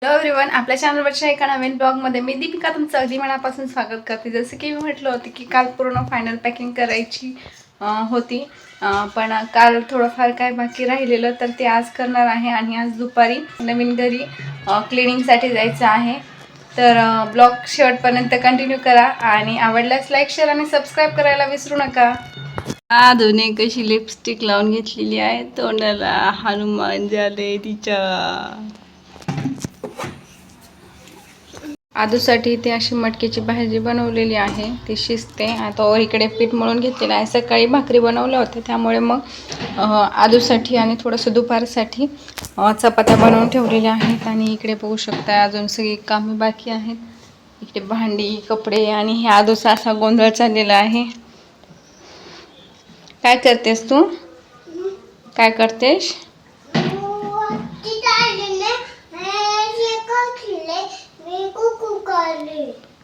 Hello everyone, आपल्या चॅनलवरच्या एका नवीन ब्लॉगमध्ये मी दीपिका तुमचं अगदी मनापासून स्वागत करते. जसं की मी म्हटलं होतं की काल पूर्ण फायनल पॅकिंग करायची होती, पण काल थोडंफार काय बाकी राहिलेलं तर ते आज करणार आहे. आणि आज दुपारी नवीन घरी क्लिनिंगसाठी जायचं आहे. तर ब्लॉग शेवटपर्यंत कंटिन्यू करा आणि आवडल्यास लाईक शेअर आणि सबस्क्राईब करायला विसरू नका. आधुने कशी लिपस्टिक लावून घेतलेली आहे, तोंडाला हनुमान झाले तिच्या. आदूसाठी इथे अशी मटकीची भाजी बनवलेली आहे, ती शिजते. आता इकडे पीठ मळून घेतलेलं आहे. सकाळी भाकरी बनवल्या होत्या, त्यामुळे मग आदूसाठी आणि थोडंसं दुपारसाठी चपात्या बनवून ठेवलेल्या आहेत. आणि इकडे बघू शकता अजून सगळी कामे बाकी आहेत. इकडे भांडी, कपडे आणि हे आदूचा असा गोंधळ चाललेला आहे. काय करतेस तू? काय करतेस?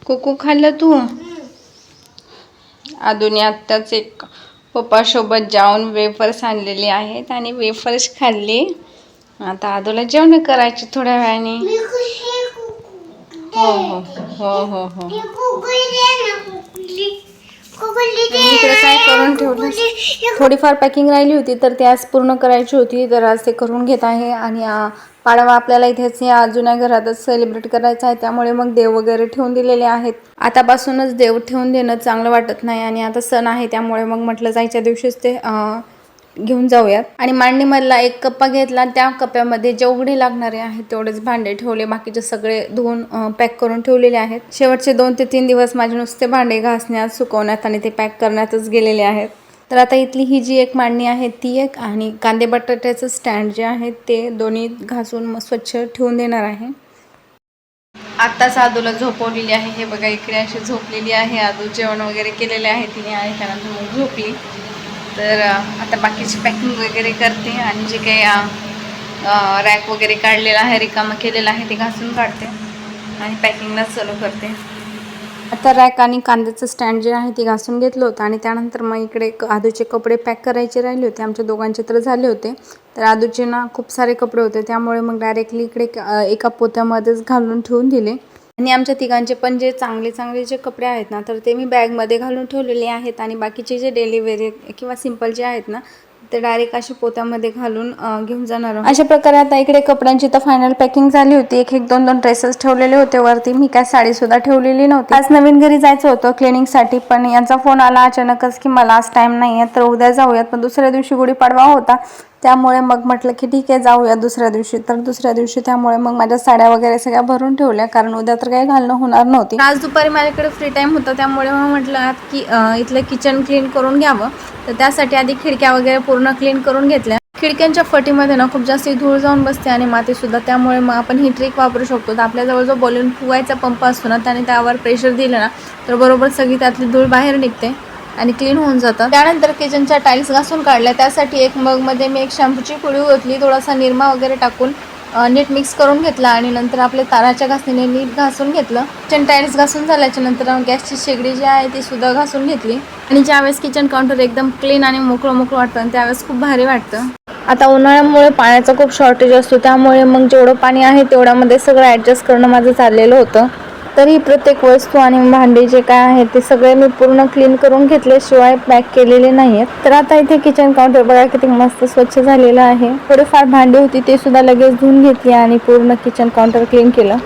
कुकू खाल्लं तू? आदूने आत्ताच एक पप्पासोबत जाऊन वेफर्स आणलेले आहेत आणि वेफर्स खाल्ले. आता आदूला जेवण करायचे थोड्या वेळाने. हो हो हो हो हो. इकडे काय करून ठेवलं, थोडीफार पॅकिंग राहिली होती तर ती आज पूर्ण करायची होती, तर आज ते करून घेत आहे. आणि पाडवा आपल्याला इथेच या जुन्या घरातच सेलिब्रेट करायचं आहे, त्यामुळे मग देव वगैरे ठेवून दिलेले आहेत. आतापासूनच देव ठेवून देणं चांगलं वाटत नाही आणि आता सण आहे, त्यामुळे मग म्हटलं जायच्या दिवशीच ते घेऊन जाऊयात. आणि मांडणीमधला एक कप्पा घेतला, त्या कप्प्यामध्ये जेवढे लागणारे आहेत तेवढेच भांडे ठेवले, बाकीचे सगळे धुवून पॅक करून ठेवलेले आहेत. शेवटचे 2 ते 3 दिवस माझे नुसते भांडे घासण्यात, सुकवण्यात आणि ते पॅक करण्यातच गेलेले आहेत. तर आता इथली ही जी एक मांडणी आहे ती एक, आणि कांदे बटाट्याचं स्टँड जे आहे ते दोन्ही घासून स्वच्छ ठेवून देणार आहे. आत्ताच आदूला झोपवलेली आहे. हे बघा, इकडे अशी झोपलेली आहे. आदू जेवण वगैरे केलेले आहे तिने आणि त्यानंतर मग झोपली. तर आता बाकीची पॅकिंग वगैरे करते आणि जे काही रॅक वगैरे काढलेला आहे, रिकामं केलेलं आहे, ते घासून काढते आणि पॅकिंगला चालू करते. आता रॅक आणि कांद्याचं स्टँड जे आहे ते घासून घेतलं होतं. आणि त्यानंतर मग इकडे आदूचे कपडे पॅक करायचे राहिले होते. आमच्या दोघांचे तर झाले होते, तर आदूचे ना खूप सारे कपडे होते, त्यामुळे मग डायरेक्टली इकडे एका पोत्यामध्येच घालून ठेवून दिले. आणि आमच्या तिघांचे पण जे चांगले जे कपडे आहेत ना, तर ते मी बॅगमध्ये घालून ठेवलेले आहेत. आणि बाकीचे जे डेली वेअर किंवा सिंपल जे आहेत ना, ते डायरेक्ट अशा पोत्यामध्ये घालून घेऊन जाणार. अशा प्रकारे आता इकडे कपड्यांची तर फायनल पॅकिंग झाली होती. एक 2 ड्रेसेस ठेवलेले होते वरती. मी काय साडी सुद्धा ठेवलेली नव्हती. आज नवीन घरी जायचं होतं क्लिनिंगसाठी, पण यांचा फोन आला अचानकच की मला आज टाइम नाही आहे, तर उद्या जाऊयात. पण दुसऱ्या दिवशी गुढीपाडवा होता, त्यामुळे मग म्हटलं की ठीक आहे जाऊया दुसऱ्या दिवशी. तर दुसऱ्या दिवशी त्यामुळे मग माझ्या साड्या वगैरे सगळ्या भरून ठेवल्या, कारण उद्या तर काही घालणं होणार नव्हती. आज दुपारी माझ्याकडे फ्री टाइम होता, त्यामुळे मग म्हटलं की इथलं किचन क्लीन करून घ्यावं. तर त्यासाठी आधी खिडक्या वगैरे पूर्ण क्लीन करून घेतल्या. खिडक्यांच्या फटीमध्ये ना खूप जास्त धूळ जाऊन बसते आणि माती सुद्धा, त्यामुळे मग आपण ही ट्रिक वापरू शकतो. तर आपल्याजवळ जो बलून फुगायचा पंप असतो ना, त्याने त्यावर प्रेशर दिलं ना, तर बरोबर सगळी त्यातली धूळ बाहेर निघते आणि क्लीन होऊन जातं. त्यानंतर किचनच्या टाईल्स घासून काढल्या. त्यासाठी एक मगमध्ये मी एक शॅम्पूची पुडी ओतली, थोडासा निरमा वगैरे टाकून नीट मिक्स करून घेतला. आणि नंतर आपले ताराच्या घासणीने नीट घासून घेतलं. किचन टाईल्स घासून झाल्याच्या नंतर गॅसची शेगडी जी आहे ती सुद्धा घासून घेतली. आणि ज्यावेळेस किचन काउंटर एकदम क्लीन आणि मोकळं वाटतं, आणि त्यावेळेस खूप भारी वाटतं. आता उन्हाळ्यामुळे पाण्याचा खूप शॉर्टेज असतो, त्यामुळे मग जेवढं पाणी आहे तेवढ्यामध्ये सगळं ॲडजस्ट करणं माझं चाललेलं होतं. तरी प्रत्येक वस्तू आणि भांडे जे काय आहे ते सगळे मी पूर्ण क्लीन करून घेतले, शिवाय पॅक केलेले नाहीयेत. तर आता इथे किचन काउंटर बघा किती मस्त स्वच्छ झालेलं आहे. थोडेफार भांडी होती ते सुद्धा लगेच धुवून घेतली आणि पूर्ण किचन काउंटर क्लीन केलं.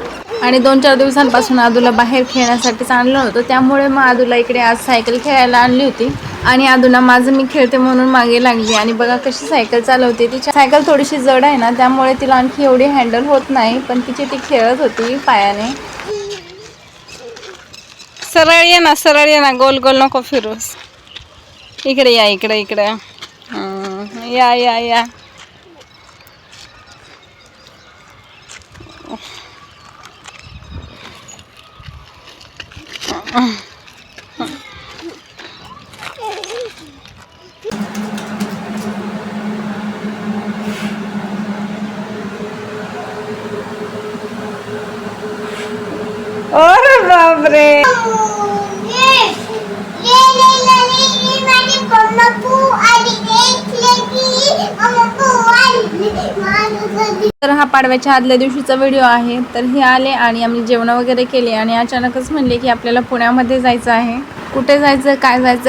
आणि 2-4 दिवसांपासून आदूला बाहेर खेळण्यासाठीच आणलं होतं, त्यामुळे मग आदूला इकडे आज सायकल खेळायला आणली होती. आणि आदूला माझं मी खेळते म्हणून मागे लागली आणि बघा कशी सायकल चालवते. तिची सायकल थोडीशी जड आहे ना, त्यामुळे तिला आणखी एवढी हँडल होत नाही, पण ती खेळत होती पायाने. सरळ ये ना, गोल गोल नको फिरूस. इकडे या, इकडे या. अरे बापरे, तर हा पाडव्याच्या आदल्या दिवशीचा व्हिडिओ आहे. तर हे आले आणि आम्ही जेवण वगैरे केले आणि अचानकच म्हणले की आपल्याला पुण्यामध्ये जायचं आहे. कुठे जायचं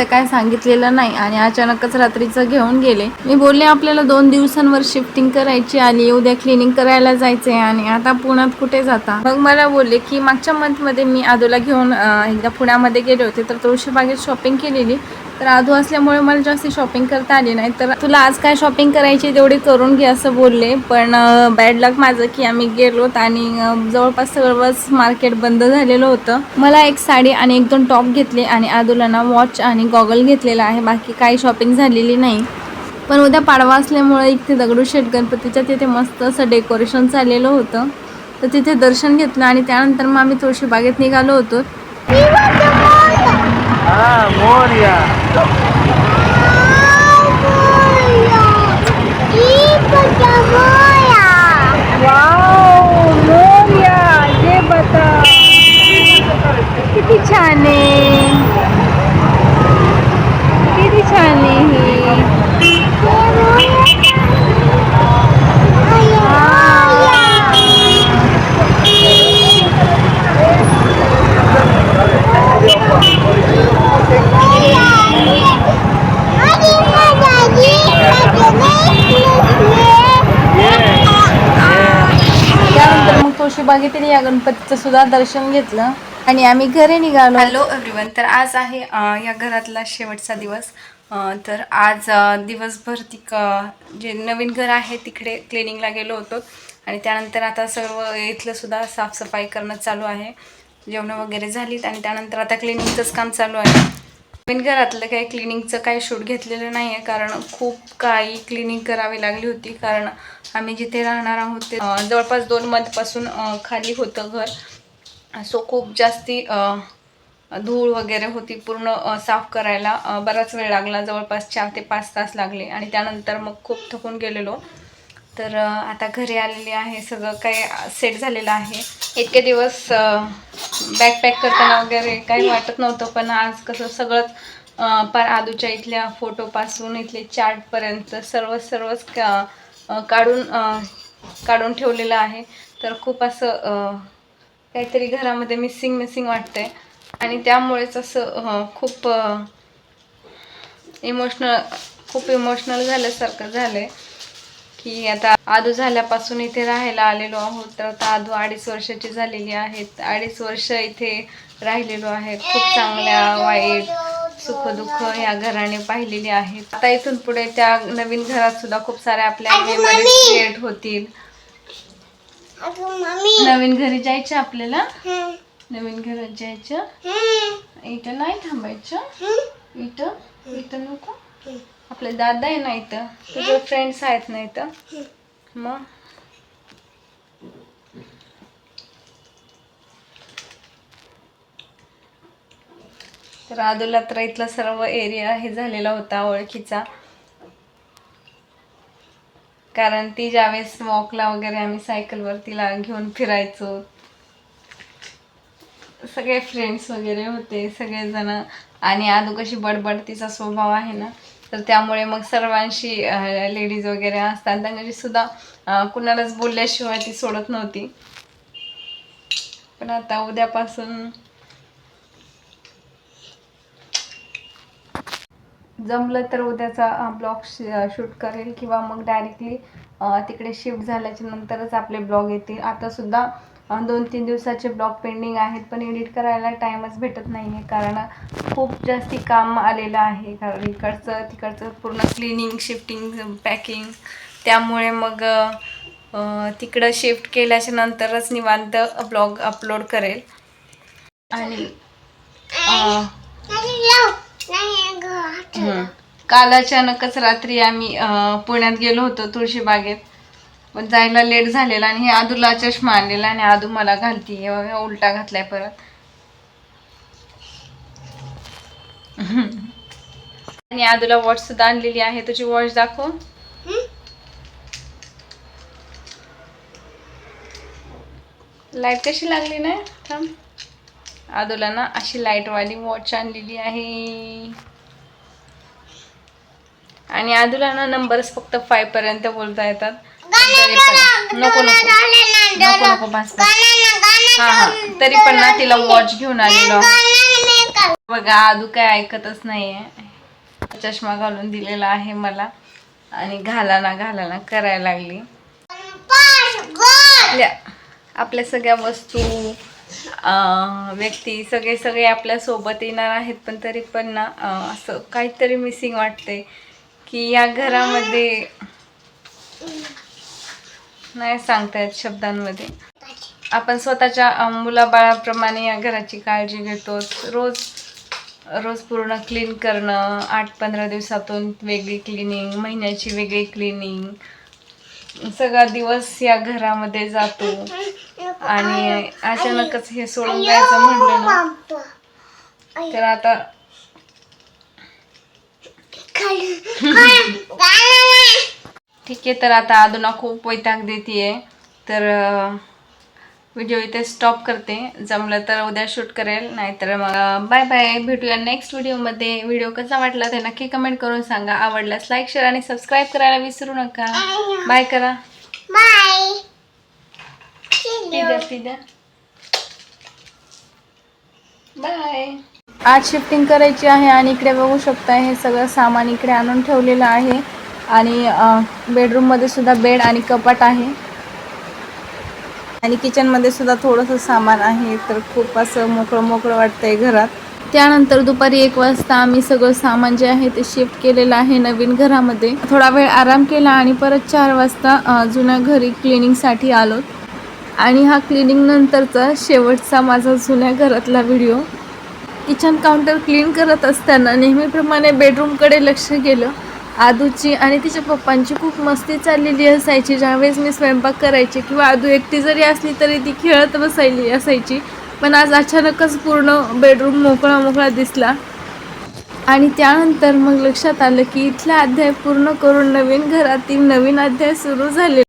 काय सांगितलेलं नाही आणि अचानकच रात्रीचं घेऊन गेले. मी बोलले आपल्याला 2 दिवसांवर शिफ्टिंग करायची आली, उद्या क्लिनिंग करायला जायचंय आणि आता पुण्यात कुठे जाता. मग मला बोलले की मागच्या मंथमध्ये मी आदूला घेऊन एकदा पुण्यामध्ये गेले होते तर तुळशीबागेत शॉपिंग केलेली. तर आदू असल्यामुळे मला जास्त शॉपिंग करता आली नाही. तर तुला आज काय शॉपिंग करायची तेवढी करून घे असं बोलले. पण बॅड लक माझं की आम्ही गेलोत आणि जवळपास सर्वच मार्केट बंद झालेलं होतं. मला एक साडी आणि 1-2 टॉप घेतले आणि आदूला ना वॉच आणि गॉगल घेतलेला आहे. बाकी काही शॉपिंग झालेली नाही. पण उद्या पाडवा असल्यामुळे इथे दगडूशेठ गणपतीच्या तिथे मस्त असं डेकोरेशन चाललेलं होतं. तर तिथे दर्शन घेतलं आणि त्यानंतर मग आम्ही तुळशीबागेत निघालो होतो. मोरया वाव मोरया, ये बता किती छान आहे, किती छान आहे ही. त्यानंतर मग तुळशीबागेतील या गणपतीचं सुद्धा दर्शन घेतलं आणि आम्ही घरी निघालो. हॅलो एव्हरीवन, तर आज आहे या घरातला शेवटचा दिवस. तर आज दिवसभर जे नवीन घर आहे तिकडे क्लिनिंगला गेलो होतो आणि त्यानंतर आता सर्व इथलं सुद्धा साफसफाई करणं चालू आहे. जेवणं वगैरे झालीत आणि त्यानंतर आता क्लिनिंगचंच काम चालू आहे. नवीन घरातलं काही क्लिनिंगचं काही शूट घेतलेलं नाही आहे कारण खूप काही क्लिनिंग करावी लागली होती. कारण आम्ही जिथे राहणार आहोत ते जवळपास 2 मंथपासून खाली होतं घर. सो खूप जास्ती धूळ वगैरे होती. पूर्ण साफ करायला बराच वेळ लागला, जवळपास 4 ते 5 तास लागले आणि त्यानंतर मग खूप थकून गेलेलो. तर आता घरी आलेली आहे, सगळं काही सेट झालेलं आहे. इतके दिवस बॅग पॅक करताना वगैरे काही वाटत नव्हतं, पण आज कसं सगळंच पार आदूच्या इथल्या फोटोपासून इथले चार्टपर्यंत सर्वच काढून ठेवलेलं आहे. तर खूप असं काहीतरी घरामध्ये मिसिंग वाटतंय आणि त्यामुळेच असं खूप इमोशनल झाल्यासारखं झालंय की आता आदू झाल्यापासून इथे राहायला आलेलो आहोत. तर आता आदू 2.5 वर्षाची झालेली आहेत. 2.5 वर्ष इथे राहिलेलो आहे. खूप चांगल्या वाईट सुखदुःख ह्या घराने पाहिलेली आहेत. आता इथून पुढे त्या नवीन घरात सुद्धा खूप साऱ्या आपल्या मेमरीज क्रिएट होतील. नवीन घरी जायचं आपल्याला, नवीन घरात जायचं. इथं नाही थांबायचं, इथं नको. आपले दादा आहे ना इथं, तुझे फ्रेंड्स आहेत ना इथं. मग तर आदूला तर इथला सर्व एरिया हे झालेला होता ओळखीचा. कारण ती ज्यावेळेस वॉकला वगैरे आम्ही सायकलवर तिला घेऊन फिरायचो, सगळे फ्रेंड्स वगैरे होते सगळेजण. आणि आदू कशी बडबडतीचा स्वभाव आहे ना, तर त्यामुळे मग सर्वांशी लेडीज वगैरे असतात त्यांच्याशी सुद्धा कुणालाच बोलल्याशिवाय ती सोडत नव्हती. पण आता उद्यापासून जमलं तर उद्याचा ब्लॉग शूट करेल किंवा मग डायरेक्टली तिकडे शिफ्ट झाल्याच्या नंतरच आपले ब्लॉग येतील. आता सुद्धा 2-3 दिवसाचे ब्लॉग पेंडिंग आहेत, पण एडिट करायला टाईमच भेटत नाही आहे कारण खूप जास्ती काम आलेलं आहे. कारण इकडचं तिकडचं पूर्ण क्लिनिंग, शिफ्टिंग, पॅकिंग, त्यामुळे मग तिकडं शिफ्ट केल्याच्या नंतरच निवांत ब्लॉग अपलोड करेल. आणि काल अचानकच रात्री आम्ही पुण्यात गेलो होतो तुळशीबागेत, पण जायला लेट झालेला आणि हे आदूला चष्मा आणलेला आणि आदू मला घालती उलटा घातलाय परत. आणि आदूला वॉच सुद्धा आणलेली आहे. तुझी वॉच दाखव. लाईट कशी लागली ना, थांब. आदूला ना अशी लाईटवाली वॉच आणलेली आहे आणि आदूला ना नंबर्स फक्त 5 पर्यंत बोलता येतात. तरी पण नको नको नको नको बस हा तरी पण ना तिला वॉच घेऊन आलेलो बघा. आदू काय ऐकतच नाहीये. चष्मा घालून दिलेला आहे मला आणि घाला ना करायला लागली. आपल्या सगळ्या वस्तू व्यक्ती सगळे आपल्या सोबत येणार आहेत, पण तरी पण ना असं काहीतरी मिसिंग वाटते की या घरामध्ये नाही सांगता येत शब्दांमध्ये. आपण स्वतःच्या मुलाबाळाप्रमाणे या घराची काळजी घेतो. रोज पूर्ण क्लीन करणं, 8-15 दिवसातून वेगळी क्लिनिंग, महिन्याची वेगळी क्लिनिंग, सगळा दिवस या घरामध्ये जातो. आणि अचानकच हे सोडून जायचं म्हणलं ना तर आता ठीक आहे. तर आता आदूना खूप वैताग देतीये, तर व्हिडिओ इथे स्टॉप करते. जमलं तर उद्या शूट करेल, नाहीतर मग बाय बाय. भेटूया नेक्स्ट व्हिडिओमध्ये. व्हिडिओ कसा वाटला ते नक्की कमेंट करून सांगा. आवडल्यास लाईक, शेअर आणि सबस्क्राईब करायला विसरू नका. बाय करा. बाय. बाय. आज शिफ्टिंग करायची आहे आणि इकडे बघू शकता हे सगळं सामान इकडे आणून ठेवलेलं आहे. आणि बेडरूममध्ये सुद्धा बेड आणि कपाट आहे आणि किचनमध्ये सुद्धा थोडंसं सामान आहे. तर खूप असं मोकळं वाटतंय घरात. त्यानंतर दुपारी 1 वाजता आम्ही सगळं सामान जे आहे ते शिफ्ट केलेलं आहे नवीन घरामध्ये. थोडा वेळ आराम केला आणि परत 4 वाजता जुन्या घरी क्लिनिंगसाठी आलो. आणि हा क्लिनिंग नंतरचा शेवटचा माझा जुन्या घरातला व्हिडिओ. किचन काउंटर क्लीन करत असताना नेहमीप्रमाणे बेडरूमकडे लक्ष गेलं. आदूची आणि तिच्या पप्पांची खूप मस्ती चाललेली असायची ज्यावेळेस मी स्वयंपाक करायचे, किंवा आदू एकटी जरी असली तरी ती खेळत बसायली असायची. पण आज अचानकच पूर्ण बेडरूम मोकळा दिसला. आणि त्यानंतर मग लक्षात आलं की इथला अध्याय पूर्ण करून नवीन घरातील नवीन अध्याय सुरू झाले.